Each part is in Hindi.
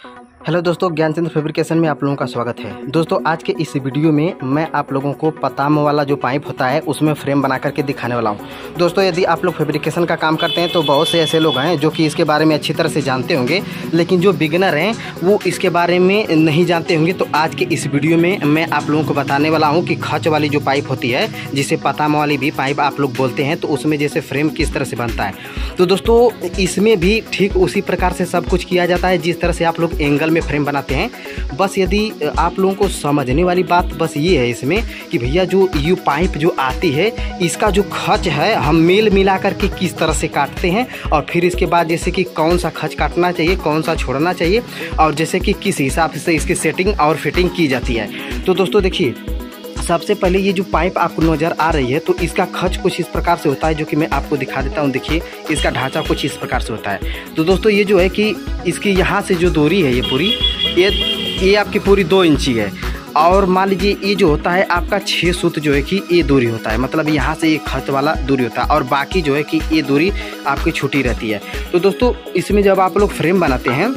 हेलो दोस्तों, ज्ञानचंद्र फैब्रिकेशन में आप लोगों का स्वागत है। दोस्तों आज के इस वीडियो में मैं आप लोगों को पताम वाला जो पाइप होता है उसमें फ्रेम बना करके दिखाने वाला हूं। दोस्तों यदि आप लोग फैब्रिकेशन का काम करते हैं तो बहुत से ऐसे लोग हैं जो कि इसके बारे में अच्छी तरह से जानते होंगे, लेकिन जो बिगिनर हैं वो इसके बारे में नहीं जानते होंगे। तो आज के इस वीडियो में मैं आप लोगों को बताने वाला हूँ कि खच वाली जो पाइप होती है, जिसे पताम वाली भी पाइप आप लोग बोलते हैं, तो उसमें जैसे फ्रेम किस तरह से बनता है। तो दोस्तों इसमें भी ठीक उसी प्रकार से सब कुछ किया जाता है जिस तरह से आप लोग एंगल में फ्रेम बनाते हैं। बस यदि आप लोगों को समझने वाली बात बस ये है इसमें कि भैया जो यू पाइप जो आती है इसका जो खच है हम मेल मिला करके किस तरह से काटते हैं, और फिर इसके बाद जैसे कि कौन सा खच काटना चाहिए, कौन सा छोड़ना चाहिए, और जैसे कि किस हिसाब से इसकी सेटिंग और फिटिंग की जाती है। तो दोस्तों देखिए, सबसे पहले ये जो पाइप आपको नज़र आ रही है तो इसका खच कुछ इस प्रकार से होता है, जो कि मैं आपको दिखा देता हूँ। देखिए इसका ढांचा कुछ इस प्रकार से होता है। तो दोस्तों ये जो है कि इसकी यहाँ से जो दूरी है ये पूरी ये आपकी पूरी 2 इंची है, और मान लीजिए ये जो होता है आपका 6 सूत जो है कि ये दूरी होता है, मतलब यहाँ से ये खच वाला दूरी होता है, और बाकी जो है कि ये दूरी आपकी छुटी रहती है। तो दोस्तों इसमें जब आप लोग फ्रेम बनाते हैं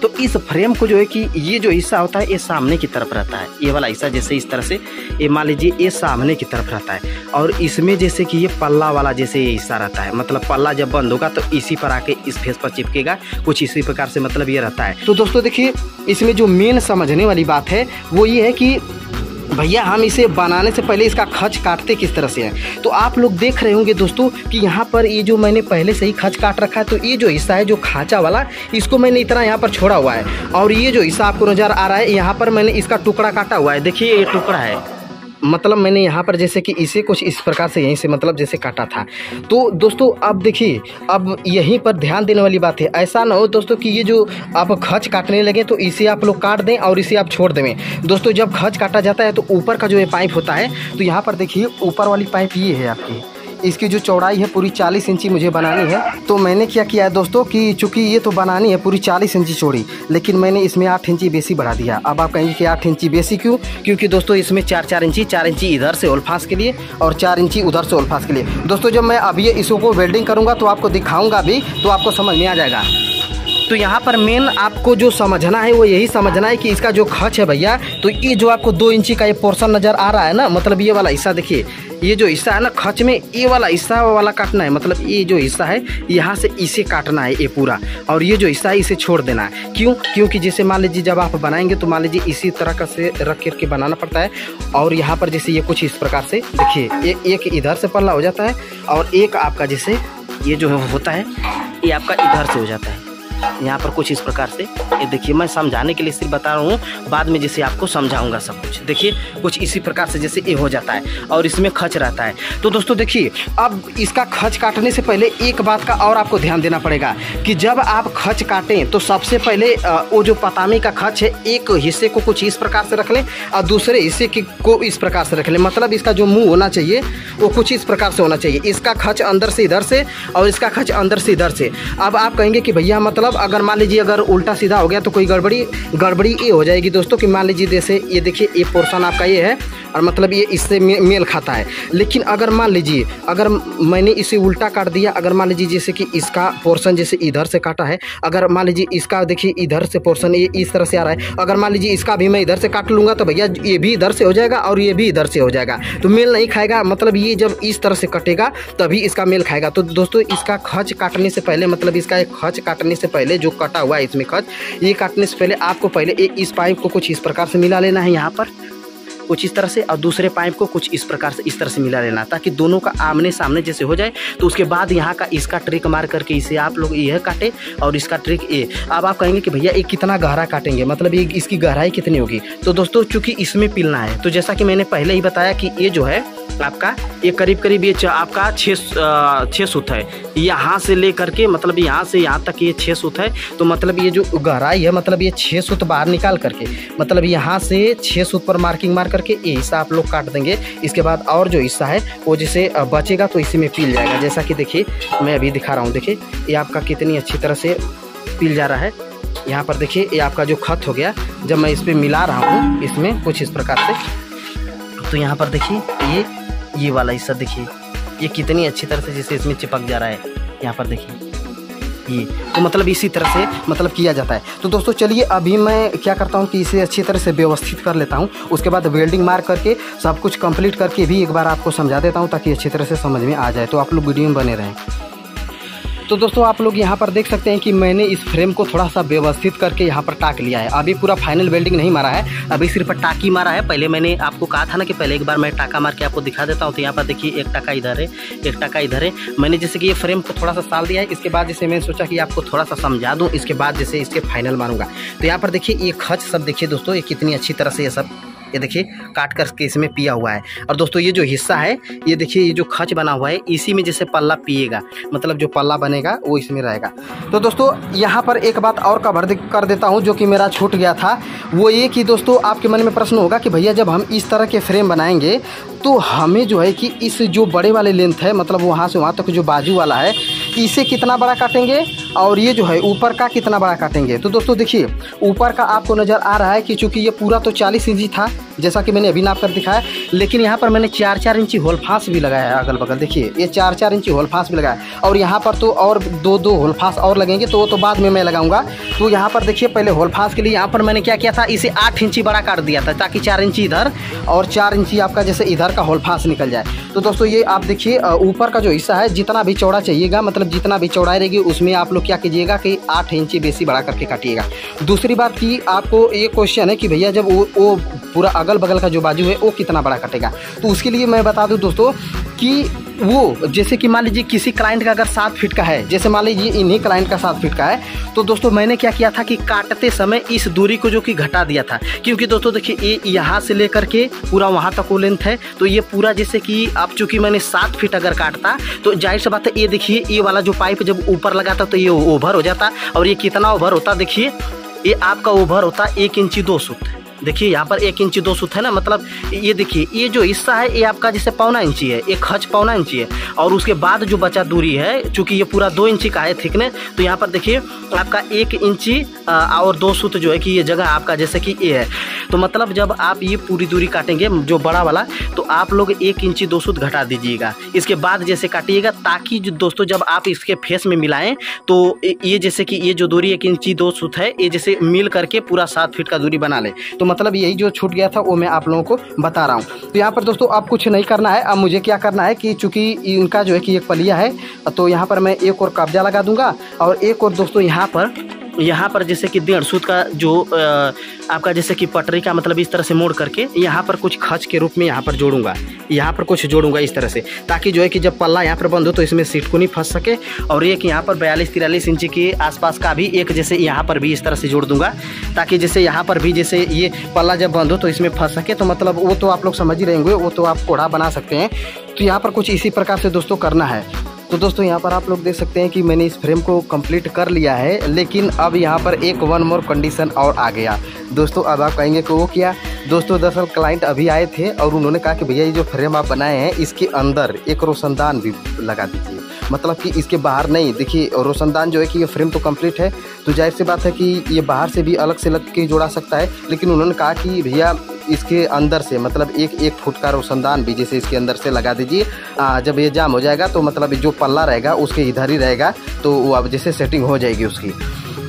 तो इस फ्रेम को जो है कि ये जो हिस्सा होता है ये सामने की तरफ रहता है, ये वाला हिस्सा जैसे इस तरह से ये मान लीजिए ये सामने की तरफ रहता है, और इसमें जैसे कि ये पल्ला वाला जैसे ये हिस्सा रहता है, मतलब पल्ला जब बंद होगा तो इसी पर आके इस फेस पर चिपकेगा, कुछ इसी प्रकार से मतलब ये रहता है। तो दोस्तों देखिए इसमें जो मेन समझने वाली बात है वो ये है कि भैया हम इसे बनाने से पहले इसका खच काटते किस तरह से है। तो आप लोग देख रहे होंगे दोस्तों कि यहाँ पर ये जो मैंने पहले से ही खच काट रखा है, तो ये जो हिस्सा है जो खांचा वाला इसको मैंने इतना यहाँ पर छोड़ा हुआ है, और ये जो हिस्सा आपको नज़र आ रहा है यहाँ पर मैंने इसका टुकड़ा काटा हुआ है। देखिए ये टुकड़ा है, मतलब मैंने यहाँ पर जैसे कि इसे कुछ इस प्रकार से यहीं से मतलब जैसे काटा था। तो दोस्तों अब देखिए, अब यहीं पर ध्यान देने वाली बात है, ऐसा ना हो दोस्तों कि ये जो आप खच काटने लगे तो इसे आप लोग काट दें और इसे आप छोड़ दें। दोस्तों जब खच काटा जाता है तो ऊपर का जो ये पाइप होता है, तो यहाँ पर देखिए ऊपर वाली पाइप ये है आपकी, इसकी जो चौड़ाई है पूरी 40 इंची मुझे बनानी है। तो मैंने क्या किया है दोस्तों कि चूँकि ये तो बनानी है पूरी 40 इंची चौड़ी, लेकिन मैंने इसमें 8 इंची बेसी बढ़ा दिया। अब आप कहेंगे कि 8 इंची बेसी क्यों? क्योंकि दोस्तों इसमें 4 इंची इधर से ओलफास के लिए और 4 इंची उधर से ओलफास के लिए। दोस्तों जब मैं अब ये इसको वेल्डिंग करूँगा तो आपको दिखाऊँगा भी, तो आपको समझ में आ जाएगा। तो यहाँ पर मेन आपको जो समझना है वो यही समझना है कि इसका जो खच है भैया, तो ये जो आपको 2 इंची का ये पोर्शन नज़र आ रहा है ना, मतलब ये वाला हिस्सा देखिए, ये जो हिस्सा है ना खच में, ये वाला हिस्सा वाला काटना है, मतलब ये जो हिस्सा है यहाँ से इसे काटना है ये पूरा, और ये जो हिस्सा है इसे छोड़ देना है। क्यों? क्योंकि जैसे मान लीजिए जब आप बनाएंगे तो मान लीजिए इसी तरह का से रख करके बनाना पड़ता है, और यहाँ पर जैसे ये कुछ इस प्रकार से देखिए एक इधर से पल्ला हो जाता है, और एक आपका जैसे ये जो होता है ये आपका इधर से हो जाता है, यहाँ पर कुछ इस प्रकार से। ये देखिए मैं समझाने के लिए सिर्फ बता रहा हूँ, बाद में जैसे आपको समझाऊंगा सब कुछ। देखिए कुछ इसी प्रकार से जैसे ये हो जाता है, और इसमें खच रहता है। तो दोस्तों देखिए, अब इसका खच काटने से पहले एक बात का और आपको ध्यान देना पड़ेगा कि जब आप खच काटें तो सबसे पहले वो जो पतामी का खच है एक हिस्से को कुछ इस प्रकार से रख लें और दूसरे हिस्से को इस प्रकार से रख लें, मतलब इसका जो मुँह होना चाहिए वो कुछ इस प्रकार से होना चाहिए। इसका खच अंदर से इधर से और इसका खच अंदर से इधर से। अब आप कहेंगे कि भैया मतलब अगर मान लीजिए अगर उल्टा सीधा हो गया तो कोई गड़बड़ी ये हो जाएगी दोस्तों कि मान लीजिए जैसे ये देखिए ये पोर्शन आपका ये है, और मतलब ये इससे मेल खाता है। लेकिन अगर मान लीजिए अगर मैंने इसे उल्टा काट दिया, अगर मान लीजिए जैसे कि इसका पोर्शन जैसे इधर से काटा है, अगर मान लीजिए इसका देखिए इधर से पोर्शन ये इस तरह से आ रहा है, अगर मान लीजिए इसका भी मैं इधर से काट लूँगा तो भैया ये भी इधर से हो जाएगा और ये भी इधर से हो जाएगा, तो मेल नहीं खाएगा। मतलब ये जब इस तरह से कटेगा तभी इसका मेल खाएगा। तो दोस्तों इसका खच काटने से पहले, मतलब इसका एक खच काटने से पहले जो कटा हुआ है इसमें खच, ये काटने से पहले आपको पहले इस पाइप को कुछ इस प्रकार से मिला लेना है, यहाँ पर कुछ इस तरह से, और दूसरे पाइप को कुछ इस प्रकार से इस तरह से मिला लेना, ताकि दोनों का आमने सामने जैसे हो जाए। तो उसके बाद यहाँ का इसका ट्रिक मार करके इसे आप लोग यह काटे, और इसका ट्रिक ये। अब आप कहेंगे कि भैया ये कितना गहरा काटेंगे, मतलब ये इसकी गहराई कितनी होगी। तो दोस्तों चूंकि इसमें पिलना है, तो जैसा कि मैंने पहले ही बताया कि ये जो है आपका ये करीब ये आपका 6 सूत है, यहाँ से ले करके मतलब यहाँ से यहाँ तक ये 6 सूत है। तो मतलब ये जो गहराई है, मतलब ये 6 सूत बाहर निकाल करके, मतलब यहाँ से 6 सूत पर मार्किंग मार करके ये हिस्सा आप लोग काट देंगे। इसके बाद और जो हिस्सा है वो जैसे बचेगा तो इसी में पिल जाएगा। जैसा कि देखिए मैं अभी दिखा रहा हूँ, देखिए ये आपका कितनी अच्छी तरह से पिल जा रहा है। यहाँ पर देखिए ये आपका जो खत हो गया, जब मैं इस पर मिला रहा हूँ इसमें कुछ इस प्रकार से, तो यहाँ पर देखिए ये वाला हिस्सा देखिए ये कितनी अच्छी तरह से जैसे इसमें चिपक जा रहा है। यहाँ पर देखिए ये तो मतलब इसी तरह से मतलब किया जाता है। तो दोस्तों चलिए अभी मैं क्या करता हूँ कि इसे अच्छी तरह से व्यवस्थित कर लेता हूँ, उसके बाद वेल्डिंग मार करके सब कुछ कंप्लीट करके भी एक बार आपको समझा देता हूँ ताकि अच्छी तरह से समझ में आ जाए। तो आप लोग वीडियो में बने रहें। तो दोस्तों आप लोग यहाँ पर देख सकते हैं कि मैंने इस फ्रेम को थोड़ा सा व्यवस्थित करके यहाँ पर टाक लिया है। अभी पूरा फाइनल वेल्डिंग नहीं मारा है, अभी सिर्फ टाकी मारा है। पहले मैंने आपको कहा था ना कि पहले एक बार मैं टाका मार के आपको दिखा देता हूँ। तो यहाँ पर देखिए एक टाका इधर है, एक टाका इधर है। मैंने जैसे कि ये फ्रेम को थोड़ा सा साल दिया है, इसके बाद जैसे मैंने सोचा कि आपको थोड़ा सा समझा दूँ, इसके बाद जैसे इसके फाइनल मारूंगा। तो यहाँ पर देखिए ये खच सब देखिए दोस्तों, ये कितनी अच्छी तरह से ये सब ये देखिए काट करके इसमें पिया हुआ है। और दोस्तों ये जो हिस्सा है ये देखिए, ये जो खच बना हुआ है इसी में जैसे पल्ला पिएगा, मतलब जो पल्ला बनेगा वो इसमें रहेगा। तो दोस्तों यहाँ पर एक बात और कवर कर देता हूँ जो कि मेरा छूट गया था, वो ये कि दोस्तों आपके मन में प्रश्न होगा कि भैया जब हम इस तरह के फ्रेम बनाएंगे तो हमें जो है कि इस जो बड़े वाले लेंथ है, मतलब वहाँ से वहाँ तक जो बाजू वाला है, इसे कितना बड़ा काटेंगे और ये जो है ऊपर का कितना बड़ा काटेंगे। तो दोस्तों देखिए ऊपर का आपको नज़र आ रहा है कि चूँकि ये पूरा तो 40 इंची था जैसा कि मैंने अभी नाप कर दिखाया, लेकिन यहाँ पर मैंने 4-4 इंची होल फांस भी लगाया है अगल बगल। देखिए ये 4-4 इंची होल फांस भी लगाया और यहाँ पर तो और 2-2 होल फांस और लगेंगे, तो वो तो बाद में मैं लगाऊंगा। तो यहाँ पर देखिए पहले होल फांस के लिए यहाँ पर मैंने क्या किया था, इसे 8 इंची बड़ा काट दिया था ताकि 4 इंची इधर और 4 इंची आपका जैसे इधर का होल फांस निकल जाए। तो दोस्तों ये आप देखिए ऊपर का जो हिस्सा है जितना भी चौड़ा चाहिएगा, मतलब जितना भी चौड़ाई रहेगी उसमें आप लोग क्या कीजिएगा कि 8 इंची बेसी बड़ा करके काटिएगा। दूसरी बात की आपको ये क्वेश्चन है कि भैया जब वो पूरा अगल बगल का जो बाजू है वो कितना बड़ा कटेगा, तो उसके लिए मैं बता दूं दोस्तों कि वो जैसे कि मान लीजिए किसी क्लाइंट का अगर 7 फीट का है, जैसे मान लीजिए इन्हीं क्लाइंट का 7 फीट का है, तो दोस्तों मैंने क्या किया था कि काटते समय इस दूरी को जो कि घटा दिया था, क्योंकि दोस्तों देखिए ये यहाँ से लेकर के पूरा वहाँ तक वो लेंथ है। तो ये पूरा जैसे कि अब चूँकि मैंने 7 फीट अगर काटता तो जाहिर सी बात है ये देखिए ये वाला जो पाइप जब ऊपर लगाता तो ये ओवर हो जाता, और ये कितना ओवर होता देखिए, ये आपका ओवर होता 1 इंची 2 सूत। देखिए यहाँ पर 1 इंची 2 सूत है ना, मतलब ये देखिए ये जो हिस्सा है ये आपका जैसे 1.25 इंची है, एक खच 1.25 इंची है, और उसके बाद जो बचा दूरी है चूँकि ये पूरा 2 इंची का है थिकनेस, तो यहाँ पर देखिए आपका 1 इंची और 2 सूत जो है कि ये जगह आपका जैसे कि ये है। तो मतलब जब आप ये पूरी दूरी काटेंगे जो बड़ा वाला, तो आप लोग 1 इंची 2 सूत घटा दीजिएगा, इसके बाद जैसे काटिएगा, ताकि दोस्तों जब आप इसके फेस में मिलाएं तो ये जैसे कि ये जो दूरी 1 इंची 2 सूत है ये जैसे मिल करके पूरा 7 फीट का दूरी बना ले। तो मतलब यही जो छूट गया था वो मैं आप लोगों को बता रहा हूँ। तो यहाँ पर दोस्तों अब कुछ नहीं करना है, अब मुझे क्या करना है कि चूँकि इनका जो है कि एक पलिया है, तो यहाँ पर मैं एक और कब्जा लगा दूंगा और एक और दोस्तों यहाँ पर जैसे कि 1.5 सूत का जो आपका जैसे कि पटरी का मतलब इस तरह से मोड़ करके यहाँ पर कुछ खच के रूप में यहाँ पर जोड़ूंगा, यहाँ पर कुछ जोड़ूंगा इस तरह से, ताकि जो है कि जब पल्ला यहाँ पर बंद हो तो इसमें सीट को नहीं फंस सके। और एक यहाँ पर 42-43 इंची के आसपास का भी एक जैसे यहाँ पर भी इस तरह से जोड़ दूंगा, ताकि जैसे यहाँ पर भी जैसे ये पल्ला जब बंद हो तो इसमें फंस सके। तो मतलब वो तो आप लोग समझ ही रहेंगे, वो तो आप कोढ़ा बना सकते हैं। तो यहाँ पर कुछ इसी प्रकार से दोस्तों करना है। तो दोस्तों यहाँ पर आप लोग देख सकते हैं कि मैंने इस फ्रेम को कंप्लीट कर लिया है, लेकिन अब यहाँ पर एक 1 मोर कंडीशन और आ गया दोस्तों। अब आप कहेंगे कि वो क्या दोस्तों, दरअसल क्लाइंट अभी आए थे और उन्होंने कहा कि भैया ये जो फ्रेम आप बनाए हैं इसके अंदर एक रोशनदान भी लगा दीजिए, मतलब कि इसके बाहर नहीं। देखिए रोशनदान जो है कि ये फ्रेम तो कंप्लीट है, तो जाहिर सी बात है कि ये बाहर से भी अलग से लग के जोड़ा सकता है, लेकिन उन्होंने कहा कि भैया इसके अंदर से मतलब 1 फुट का रोशनदान भी जैसे इसके अंदर से लगा दीजिए। जब ये जाम हो जाएगा तो मतलब जो पल्ला रहेगा उसके इधर ही रहेगा, तो वो अब जैसे सेटिंग हो जाएगी उसकी।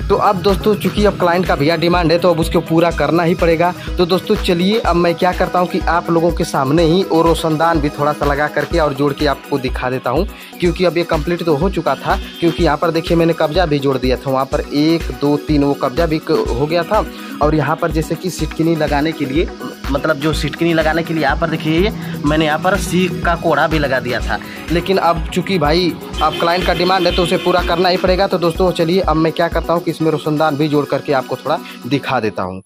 तो अब दोस्तों चूंकि अब क्लाइंट का भैया डिमांड है तो अब उसको पूरा करना ही पड़ेगा। तो दोस्तों चलिए अब मैं क्या करता हूं कि आप लोगों के सामने ही वो रोशनदान भी थोड़ा सा लगा करके और जोड़ के आपको दिखा देता हूं, क्योंकि अब ये कंप्लीट तो हो चुका था। क्योंकि यहाँ पर देखिए मैंने कब्जा भी जोड़ दिया था, वहाँ पर 1 2 3 वो कब्जा भी हो गया था। और यहाँ पर जैसे कि सिटकिनी लगाने के लिए, मतलब जो सिटकिनी लगाने के लिए यहाँ पर देखिए मैंने यहाँ पर सीख का कोड़ा भी लगा दिया था, लेकिन अब चूंकि भाई अब क्लाइंट का डिमांड है तो उसे पूरा करना ही पड़ेगा। तो दोस्तों चलिए अब मैं क्या करता हूँ कि इसमें रोशनदान भी जोड़ करके आपको थोड़ा दिखा देता हूँ।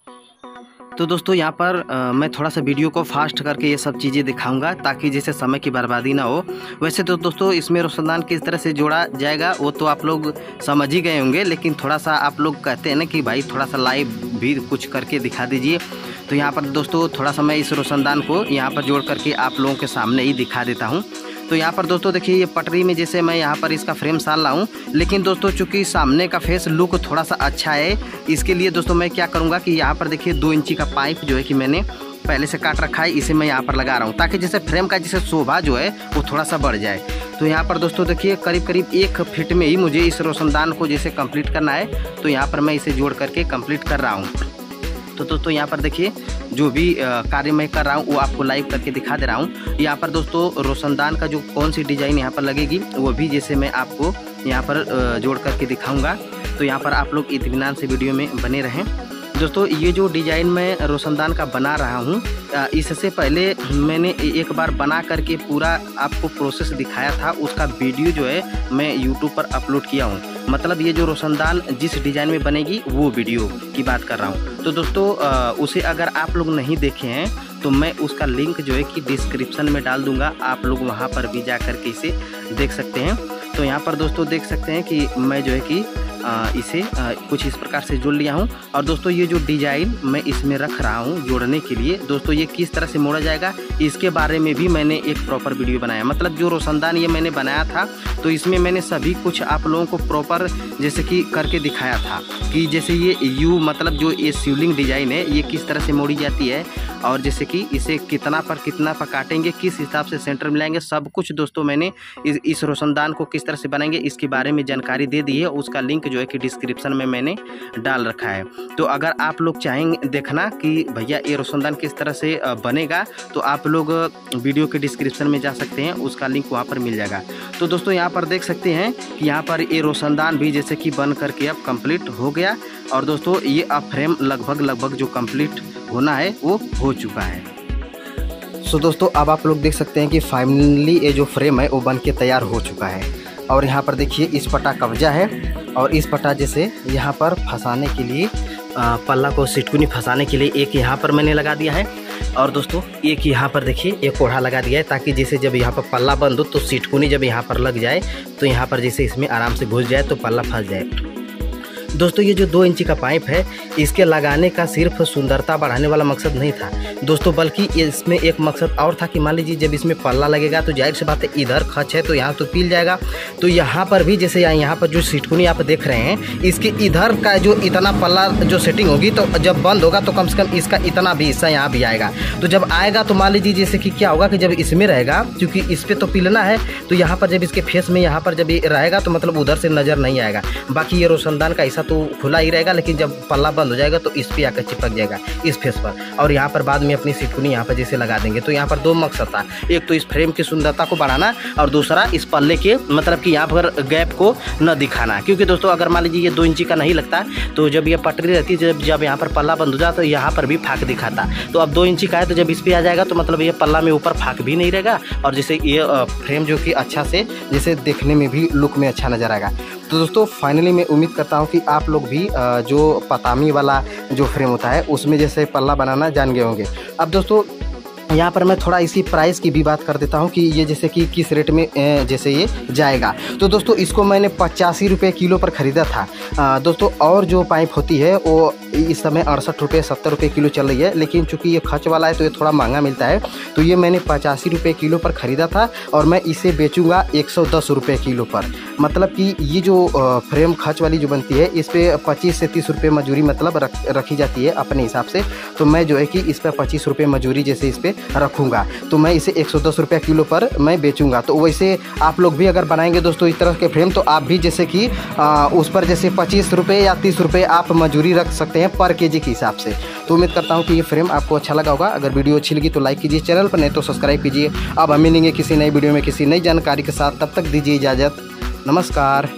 तो दोस्तों यहाँ पर मैं थोड़ा सा वीडियो को फास्ट करके ये सब चीज़ें दिखाऊंगा ताकि जैसे समय की बर्बादी ना हो। वैसे तो दोस्तों इसमें रोशनदान किस तरह से जोड़ा जाएगा वो तो आप लोग समझ ही गए होंगे, लेकिन थोड़ा सा आप लोग कहते हैं ना कि भाई थोड़ा सा लाइव भी कुछ करके दिखा दीजिए। तो यहाँ पर दोस्तों थोड़ा सा मैं इस रोशनदान को यहाँ पर जोड़ करके आप लोगों के सामने ही दिखा देता हूँ। तो यहाँ पर दोस्तों देखिए ये पटरी में जैसे मैं यहाँ पर इसका फ्रेम साल रहा हूँ, लेकिन दोस्तों चूंकि सामने का फेस लुक थोड़ा सा अच्छा है, इसके लिए दोस्तों मैं क्या करूँगा कि यहाँ पर देखिए 2 इंची का पाइप जो है कि मैंने पहले से काट रखा है, इसे मैं यहाँ पर लगा रहा हूँ ताकि जैसे फ्रेम का जैसे शोभा जो है वो थोड़ा सा बढ़ जाए। तो यहाँ पर दोस्तों देखिए करीब करीब 1 फीट में ही मुझे इस रोशनदान को जैसे कंप्लीट करना है। तो यहाँ पर मैं इसे जोड़ करके कंप्लीट कर रहा हूँ। तो दोस्तों यहाँ पर देखिए जो भी कार्य मैं कर रहा हूँ वो आपको लाइव करके दिखा दे रहा हूँ। यहाँ पर दोस्तों रोशनदान का जो कौन सी डिज़ाइन यहाँ पर लगेगी वो भी जैसे मैं आपको यहाँ पर जोड़ करके दिखाऊँगा। तो यहाँ पर आप लोग इत्मीनान से वीडियो में बने रहें। दोस्तों ये जो डिज़ाइन मैं रोशनदान का बना रहा हूँ, इससे पहले मैंने एक बार बना करके पूरा आपको प्रोसेस दिखाया था। उसका वीडियो जो है मैं यूट्यूब पर अपलोड किया हूँ। मतलब ये जो रोशनदान जिस डिज़ाइन में बनेगी वो वीडियो की बात कर रहा हूँ। तो दोस्तों उसे अगर आप लोग नहीं देखे हैं तो मैं उसका लिंक जो है कि डिस्क्रिप्शन में डाल दूँगा। आप लोग वहाँ पर भी जा कर के इसे देख सकते हैं। तो यहाँ पर दोस्तों देख सकते हैं कि मैं जो है कि इसे कुछ इस प्रकार से जोड़ लिया हूँ। और दोस्तों ये जो डिज़ाइन मैं इसमें रख रहा हूँ जोड़ने के लिए, दोस्तों ये किस तरह से मोड़ा जाएगा इसके बारे में भी मैंने एक प्रॉपर वीडियो बनाया। मतलब जो रोशनदान ये मैंने बनाया था तो इसमें मैंने सभी कुछ आप लोगों को प्रॉपर जैसे कि करके दिखाया था कि जैसे ये यू मतलब जो ये शिवलिंग डिज़ाइन है ये किस तरह से मोड़ी जाती है, और जैसे कि इसे कितना पर काटेंगे, किस हिसाब से सेंटर मिलाएंगे, सब कुछ दोस्तों मैंने इस रोशनदान को किस तरह से बनाएंगे इसके बारे में जानकारी दे दी है। उसका लिंक जो है कि डिस्क्रिप्शन में मैंने डाल रखा है। तो अगर आप लोग चाहेंगे देखना कि भैया ये रोशनदान किस तरह से बनेगा तो आप लोग वीडियो के डिस्क्रिप्शन में जा सकते हैं, उसका लिंक वहाँ पर मिल जाएगा। तो दोस्तों यहाँ पर देख सकते हैं कि यहाँ पर ये रोशनदान भी जैसे कि बन करके अब कंप्लीट हो गया। और दोस्तों ये अब फ्रेम लगभग जो कंप्लीट होना है वो हो चुका है। सो दोस्तों अब आप लोग देख सकते हैं कि फाइनली ये जो फ्रेम है वो बन के तैयार हो चुका है। और यहाँ पर देखिए इस पटा कब्जा है, और इस पटा जैसे यहाँ पर फंसाने के लिए पल्ला को सिटकुनी फंसाने के लिए एक यहाँ पर मैंने लगा दिया है। और दोस्तों एक यहाँ पर देखिए एक कोढ़ा लगा दिया है, ताकि जैसे जब यहाँ पर पल्ला बंद हो तो सिटकुनी जब यहाँ पर लग जाए तो यहाँ पर जैसे इसमें आराम से घुस जाए तो पल्ला फंस जाए। दोस्तों ये जो 2 इंची का पाइप है इसके लगाने का सिर्फ सुंदरता बढ़ाने वाला मकसद नहीं था दोस्तों, बल्कि इसमें एक मकसद और था कि मान लीजिए जब इसमें पल्ला लगेगा तो जाहिर सी बात है इधर खच है तो यहाँ तो पिल जाएगा। तो यहाँ पर भी जैसे यहाँ पर जो सिटकुनी आप देख रहे हैं इसके इधर का जो इतना पल्ला जो सेटिंग होगी तो जब बंद होगा तो कम से कम इसका इतना भी हिस्सा यहाँ भी आएगा। तो जब आएगा तो मान लीजिए जैसे कि क्या होगा कि जब इसमें रहेगा क्योंकि इस पर तो पिलना है तो यहाँ पर जब इसके फेस में यहाँ पर जब ये रहेगा तो मतलब उधर से नज़र नहीं आएगा। बाकी ये रोशनदान का ऐसा तो खुला ही रहेगा, लेकिन जब पल्ला बंद हो जाएगा तो इस पे आकर चिपक जाएगा इस फेस पर। और यहाँ पर बाद में अपनी सिटकुनी यहाँ पर जैसे लगा देंगे। तो यहाँ पर 2 मकसद था, एक तो इस फ्रेम की सुंदरता को बढ़ाना और दूसरा इस पल्ले के मतलब कि यहाँ पर गैप को न दिखाना। क्योंकि दोस्तों अगर मान लीजिए ये 2 इंची का नहीं लगता तो जब ये पटरी रहती है जब यहाँ पर पल्ला बंद हो जाता तो यहाँ पर भी फाक दिखाता। तो अब 2 इंची का है तो जब इस पर आ जाएगा तो मतलब ये पल्ला में ऊपर फाक भी नहीं रहेगा और जैसे ये फ्रेम जो कि अच्छा से जैसे देखने में भी लुक में अच्छा नजर आएगा। तो दोस्तों फाइनली मैं उम्मीद करता हूँ कि आप लोग भी जो पतामी वाला जो फ्रेम होता है उसमें जैसे पल्ला बनाना जान गए होंगे। अब दोस्तों यहाँ पर मैं थोड़ा इसी प्राइस की भी बात कर देता हूँ कि ये जैसे कि किस रेट में जैसे ये जाएगा। तो दोस्तों इसको मैंने 85 रुपये किलो पर ख़रीदा था दोस्तों। और जो पाइप होती है वो इस समय 68 रुपये 70 रुपये किलो चल रही है, लेकिन चूंकि ये खच वाला है तो ये थोड़ा महंगा मिलता है। तो ये मैंने 85 रुपये किलो पर ख़रीदा था और मैं इसे बेचूंगा 110 रुपये किलो पर। मतलब कि ये जो फ्रेम खच वाली जो बनती है इस पर 25 से 30 रुपये मजदूरी मतलब रखी जाती है अपने हिसाब से। तो मैं जो है कि इस पर 25 रुपये मजदूरी जैसे इस पर रखूँगा तो मैं इसे 110 रुपये किलो पर मैं बेचूंगा। तो वैसे आप लोग भी अगर बनाएंगे दोस्तों इस तरह के फ्रेम तो आप भी जैसे कि उस पर जैसे 25 रुपये या 30 रुपये आप मजदूरी रख सकते हैं पर केजी के हिसाब से। तो उम्मीद करता हूँ कि ये फ्रेम आपको अच्छा लगा होगा। अगर वीडियो अच्छी लगी तो लाइक कीजिए, चैनल पर नहीं तो सब्सक्राइब कीजिए। अब हम मिलेंगे किसी नई वीडियो में किसी नई जानकारी के साथ, तब तक दीजिए इजाज़त, नमस्कार।